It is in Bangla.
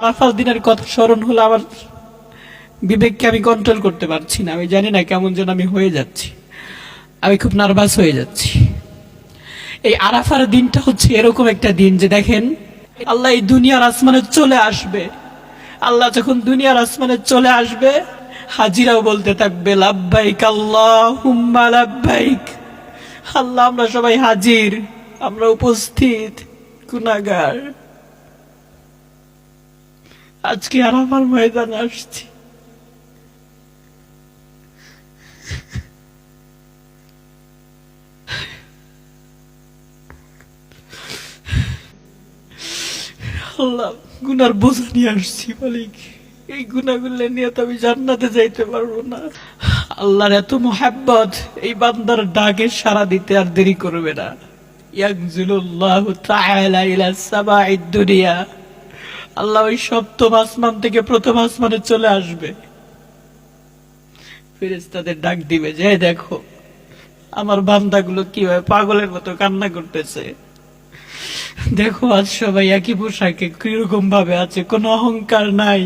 আরাফার দিনের কথা স্মরণ হলো আমার বিবেককে আমি কন্ট্রোল করতে পারছি না। আমি জানি না কেমন যেন আমি হয়ে যাচ্ছি, আমি খুব নার্ভাস হয়ে যাচ্ছি। এই আরাফার দিনটা হচ্ছে এরকম একটা দিন যে দেখেন, আল্লাহ এই দুনিয়ার আসমানে চলে আসবে। আল্লাহ যখন দুনিয়ার আসমানে চলে আসবে, হাজিরাও বলতে থাকবে লাব্বাইক আল্লাহুম্মা লাব্বাইক। আল্লাহ আমরা সবাই হাজির, আমরা উপস্থিত, গুনাহগার। আজকে আরাফার ময়দানে আসছি। আল্লাহ গুনার বোঝা নিয়ে আসছি মালিক, এই গুনাহগুলো নিয়ে তো আমি জান্নাতে যাইতে পারবো না। আল্লাহর এত মোহাব্বত, এই বান্দার ডাকে সাড়া দিতে আর দেরি করবে না। ইয়ানজিলুল্লাহু তাআলা ইলা সামাঈদ দুনিয়া, আল্লাহ ওই সপ্তম আসমান থেকে প্রথম আসমানে চলে আসবে। ফেরেশতাদের ডাক দিবে, যে দেখো আমার বান্দাগুলো কিভাবে পাগলের মতো কান্না করতেছে, দেখো আজ সবাই একই পোশাকে কিরকম ভাবে আছে, কোনো অহংকার নাই।